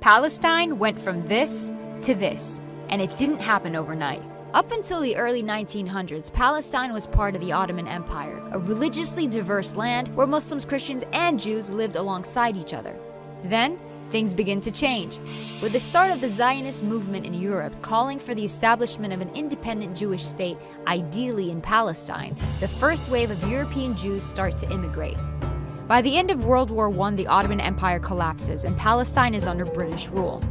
Palestine went from this to this, and it didn't happen overnight. Up until the early 1900s, Palestine was part of the Ottoman Empire, a religiously diverse land where Muslims, Christians, and Jews lived alongside each other. Then, things begin to change, with the start of the Zionist movement in Europe calling for the establishment of an independent Jewish state, ideally in Palestine. The first wave of European Jews start to immigrate. By the end of World War I, the Ottoman Empire collapses and Palestine is under British rule.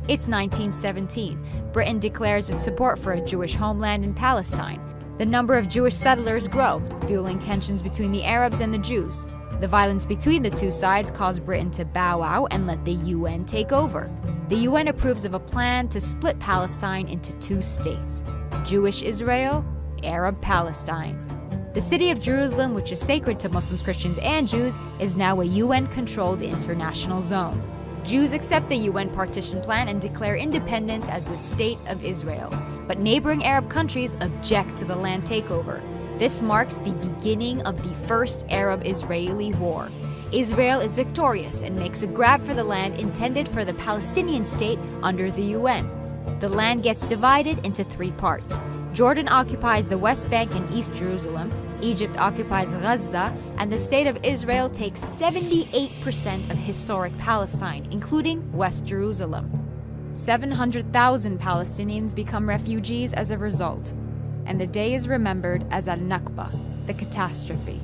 It's 1917. Britain declares its support for a Jewish homeland in Palestine. The number of Jewish settlers grow, fueling tensions between the Arabs and the Jews. The violence between the two sides caused Britain to bow out and let the UN take over. The UN approves of a plan to split Palestine into two states: Jewish Israel, Arab Palestine. The city of Jerusalem, which is sacred to Muslims, Christians, and Jews, is now a UN-controlled international zone. Jews accept the UN partition plan and declare independence as the State of Israel. But neighboring Arab countries object to the land takeover. This marks the beginning of the First Arab-Israeli War. Israel is victorious and makes a grab for the land intended for the Palestinian state under the UN. The land gets divided into three parts. Jordan occupies the West Bank and East Jerusalem, Egypt occupies Gaza, and the State of Israel takes 78% of historic Palestine, including West Jerusalem. 700,000 Palestinians become refugees as a result, and the day is remembered as Al-Nakba², the catastrophe.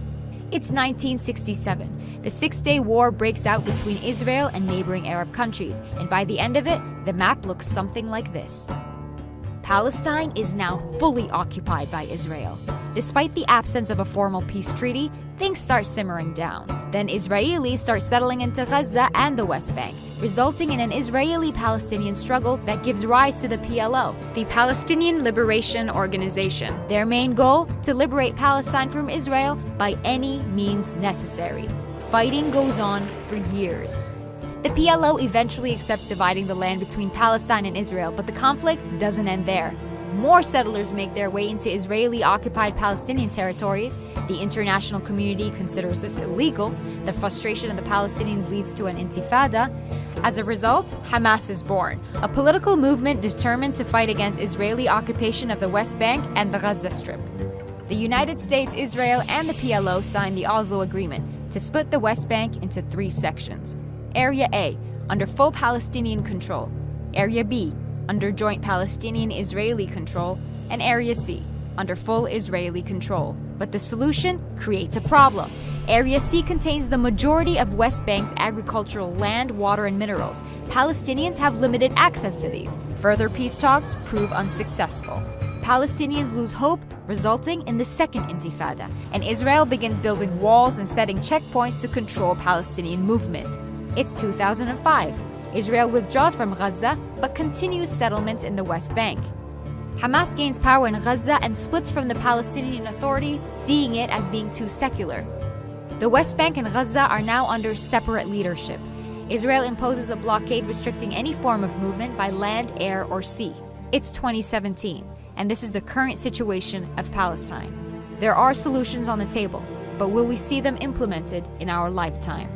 It's 1967. The Six-Day War breaks out between Israel and neighboring Arab countries, and by the end of it, the map looks something like this. Palestine is now fully occupied by Israel. Despite the absence of a formal peace treaty, things start simmering down. Then Israelis start settling into Gaza and the West Bank, resulting in an Israeli-Palestinian struggle that gives rise to the PLO, the Palestinian Liberation Organization. Their main goal? To liberate Palestine from Israel by any means necessary. Fighting goes on for years. The PLO eventually accepts dividing the land between Palestine and Israel, but the conflict doesn't end there. More settlers make their way into Israeli-occupied Palestinian territories. The international community considers this illegal. The frustration of the Palestinians leads to an intifada. As a result, Hamas is born, a political movement determined to fight against Israeli occupation of the West Bank and the Gaza Strip. The United States, Israel, and the PLO signed the Oslo Agreement to split the West Bank into three sections. Area A, under full Palestinian control. Area B, under joint Palestinian-Israeli control. And Area C, under full Israeli control. But the solution creates a problem. Area C contains the majority of West Bank's agricultural land, water, and minerals. Palestinians have limited access to these. Further peace talks prove unsuccessful. Palestinians lose hope, resulting in the second intifada, and Israel begins building walls and setting checkpoints to control Palestinian movement. It's 2005. Israel withdraws from Gaza, but continues settlements in the West Bank. Hamas gains power in Gaza and splits from the Palestinian Authority, seeing it as being too secular. The West Bank and Gaza are now under separate leadership. Israel imposes a blockade restricting any form of movement by land, air, or sea. It's 2017, and this is the current situation of Palestine. There are solutions on the table, but will we see them implemented in our lifetime?